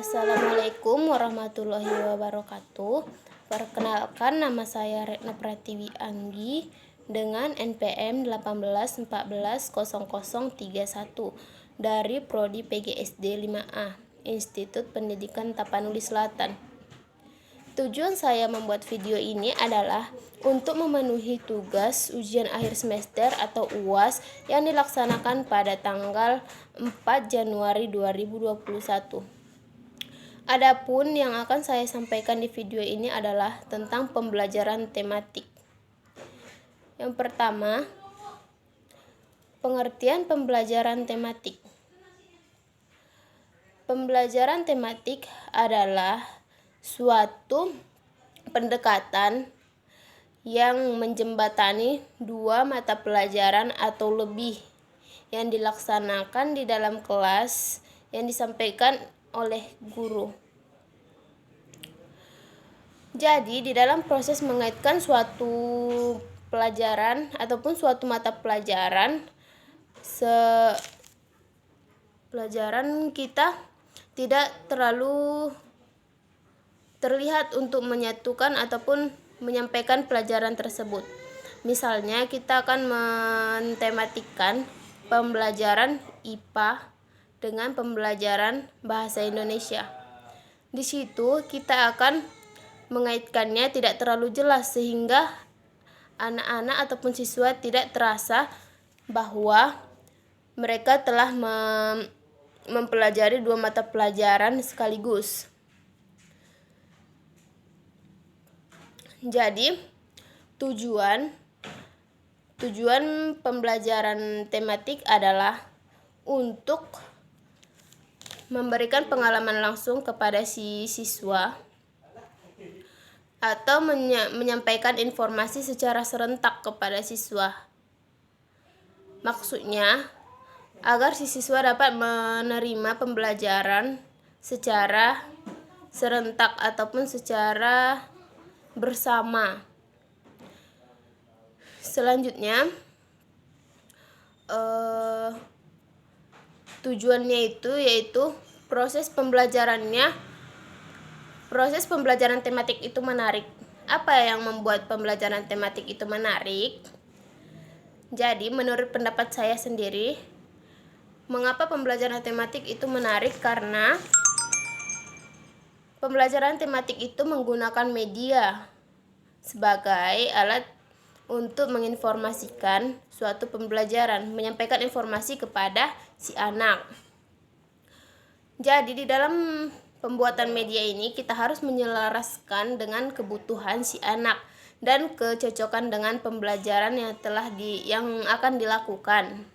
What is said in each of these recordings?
Assalamualaikum warahmatullahi wabarakatuh. Perkenalkan, nama saya Retno Pratiwi Anggi dengan NPM 18140031 dari Prodi PGSD 5A, Institut Pendidikan Tapanuli Selatan. Tujuan saya membuat video ini adalah untuk memenuhi tugas ujian akhir semester atau UAS yang dilaksanakan pada tanggal 4 Januari 2021. Adapun yang akan saya sampaikan di video ini adalah tentang pembelajaran tematik. Yang pertama, pengertian pembelajaran tematik. Pembelajaran tematik adalah suatu pendekatan yang menjembatani dua mata pelajaran atau lebih yang dilaksanakan di dalam kelas yang disampaikan oleh guru. Jadi, di dalam proses mengaitkan suatu pelajaran ataupun suatu mata pelajaran, pelajaran kita tidak terlalu terlihat untuk menyatukan ataupun menyampaikan pelajaran tersebut. Misalnya, kita akan mentematikan pembelajaran IPA dengan pembelajaran bahasa Indonesia. Di situ kita akan mengaitkannya tidak terlalu jelas sehingga anak-anak ataupun siswa tidak terasa bahwa mereka telah mempelajari dua mata pelajaran sekaligus. Jadi, tujuan pembelajaran tematik adalah untuk memberikan pengalaman langsung kepada si siswa atau menyampaikan informasi secara serentak kepada siswa. Maksudnya, agar si siswa dapat menerima pembelajaran secara serentak ataupun secara bersama. Selanjutnya, tujuannya yaitu proses pembelajaran tematik itu menarik. Apa yang membuat pembelajaran tematik itu menarik? Jadi, menurut pendapat saya sendiri, mengapa pembelajaran tematik itu menarik? Karena pembelajaran tematik itu menggunakan media sebagai alat untuk menginformasikan suatu pembelajaran, menyampaikan informasi kepada si anak. Jadi, di dalam pembuatan media ini kita harus menyelaraskan dengan kebutuhan si anak dan kecocokan dengan pembelajaran yang akan dilakukan.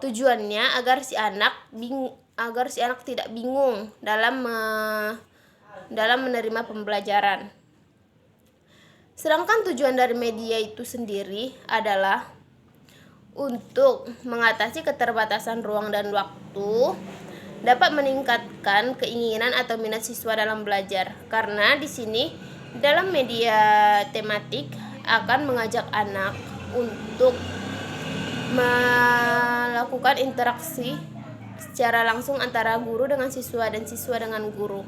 Tujuannya agar si anak tidak bingung dalam menerima pembelajaran. Sedangkan tujuan dari media itu sendiri adalah untuk mengatasi keterbatasan ruang dan waktu, dapat meningkatkan keinginan atau minat siswa dalam belajar. Karena di sini dalam media tematik akan mengajak anak untuk melakukan interaksi secara langsung antara guru dengan siswa dan siswa dengan guru.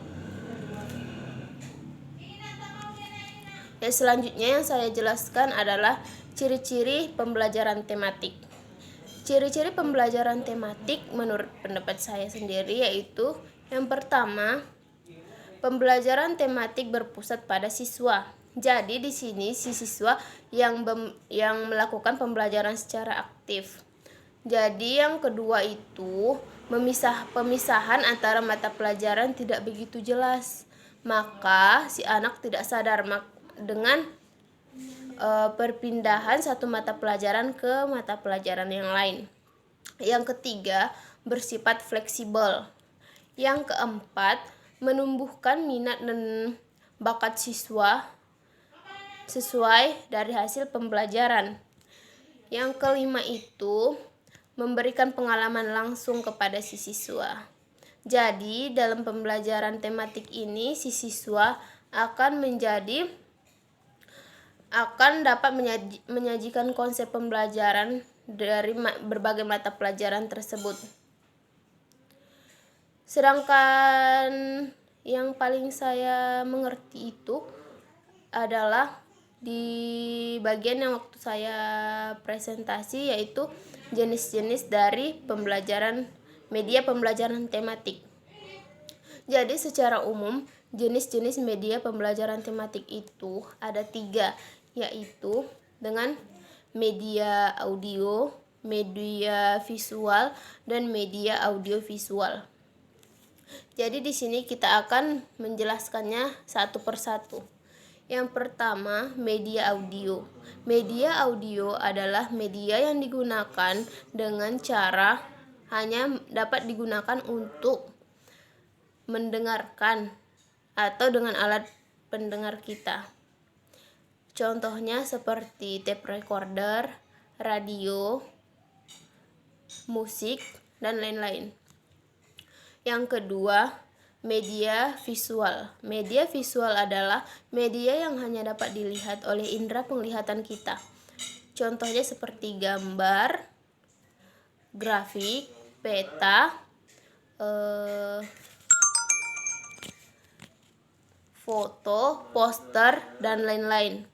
Selanjutnya yang saya jelaskan adalah ciri-ciri pembelajaran tematik. Ciri-ciri pembelajaran tematik menurut pendapat saya sendiri yaitu yang pertama, pembelajaran tematik berpusat pada siswa. Jadi di sini si siswa yang melakukan pembelajaran secara aktif. Jadi yang kedua itu pemisahan antara mata pelajaran tidak begitu jelas. Maka si anak tidak sadar dengan perpindahan satu mata pelajaran ke mata pelajaran yang lain. Yang ketiga, bersifat fleksibel. Yang keempat, menumbuhkan minat dan bakat siswa sesuai dari hasil pembelajaran. Yang kelima itu memberikan pengalaman langsung kepada si siswa. Jadi, dalam pembelajaran tematik ini si siswa akan dapat menyajikan konsep pembelajaran dari berbagai mata pelajaran tersebut. Sedangkan yang paling saya mengerti itu adalah di bagian yang waktu saya presentasi, yaitu jenis-jenis dari media pembelajaran tematik. Jadi secara umum jenis-jenis media pembelajaran tematik itu ada 3, yaitu dengan media audio, media visual, dan media audiovisual. Jadi di sini kita akan menjelaskannya satu persatu. Yang pertama, media audio. Media audio adalah media yang digunakan dengan cara hanya dapat digunakan untuk mendengarkan atau dengan alat pendengar kita. Contohnya seperti tape recorder, radio, musik, dan lain-lain. Yang kedua, media visual. Media visual adalah media yang hanya dapat dilihat oleh indera penglihatan kita. Contohnya seperti gambar, grafik, peta, foto, poster, dan lain-lain.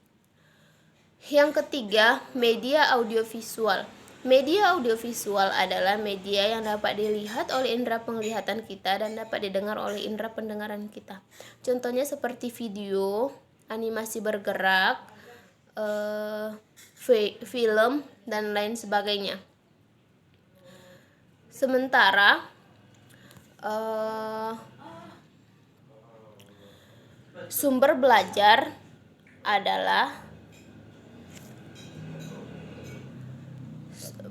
Yang ketiga, media audiovisual. Media audiovisual adalah media yang dapat dilihat oleh indera penglihatan kita dan dapat didengar oleh indera pendengaran kita. Contohnya seperti video, animasi bergerak, film, dan lain sebagainya. Sementara sumber belajar adalah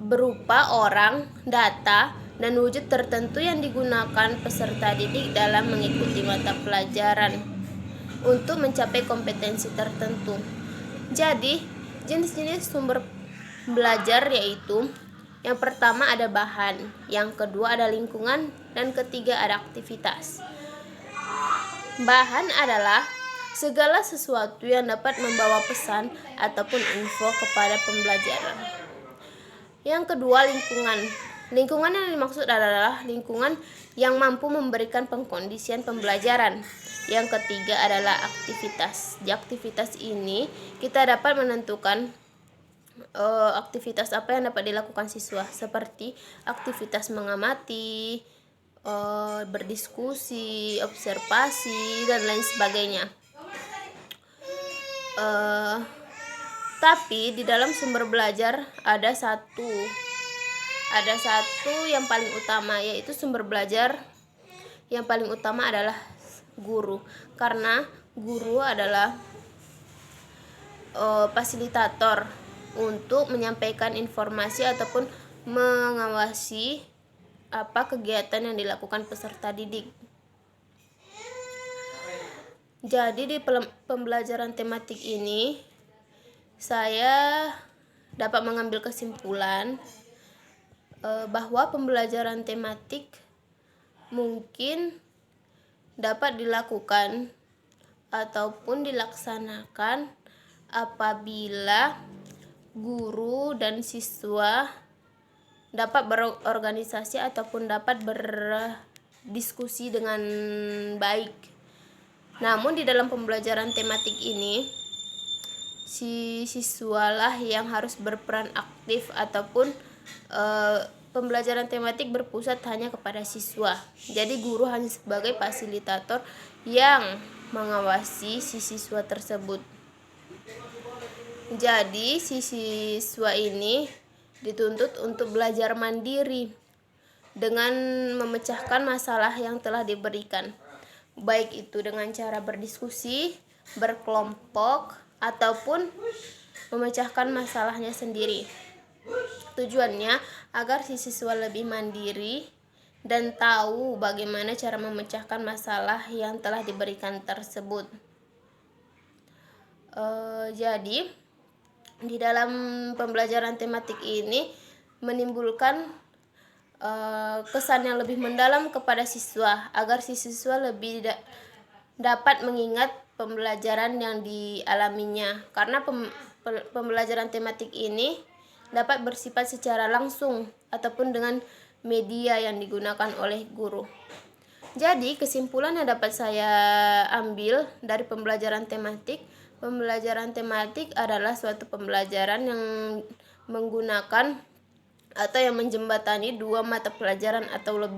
berupa orang, data, dan wujud tertentu yang digunakan peserta didik dalam mengikuti mata pelajaran untuk mencapai kompetensi tertentu. Jadi, jenis-jenis sumber belajar yaitu yang pertama ada bahan, yang kedua ada lingkungan, dan ketiga ada aktivitas. Bahan adalah segala sesuatu yang dapat membawa pesan ataupun info kepada pembelajaran. Yang kedua, lingkungan. Lingkungan yang dimaksud adalah lingkungan yang mampu memberikan pengkondisian pembelajaran. Yang ketiga adalah aktivitas. Di aktivitas ini kita dapat menentukan aktivitas apa yang dapat dilakukan siswa, seperti aktivitas mengamati, berdiskusi, observasi, dan lain sebagainya. Tapi di dalam sumber belajar ada satu yang paling utama, yaitu sumber belajar yang paling utama adalah guru, karena guru adalah fasilitator untuk menyampaikan informasi ataupun mengawasi apa kegiatan yang dilakukan peserta didik. Jadi di pembelajaran tematik ini saya dapat mengambil kesimpulan bahwa pembelajaran tematik mungkin dapat dilakukan ataupun dilaksanakan apabila guru dan siswa dapat berorganisasi ataupun dapat berdiskusi dengan baik. Namun di dalam pembelajaran tematik ini si siswalah yang harus berperan aktif ataupun pembelajaran tematik berpusat hanya kepada siswa. Jadi guru hanya sebagai fasilitator yang mengawasi si siswa tersebut. Jadi si siswa ini dituntut untuk belajar mandiri dengan memecahkan masalah yang telah diberikan, baik itu dengan cara berdiskusi, berkelompok, ataupun memecahkan masalahnya sendiri. Tujuannya agar si siswa lebih mandiri dan tahu bagaimana cara memecahkan masalah yang telah diberikan tersebut. Jadi di dalam pembelajaran tematik ini menimbulkan kesan yang lebih mendalam kepada siswa, agar si siswa lebih dapat mengingat pembelajaran yang dialaminya, karena pembelajaran tematik ini dapat bersifat secara langsung ataupun dengan media yang digunakan oleh guru. Jadi, kesimpulan yang dapat saya ambil dari pembelajaran tematik adalah suatu pembelajaran yang menggunakan atau yang menjembatani dua mata pelajaran atau lebih.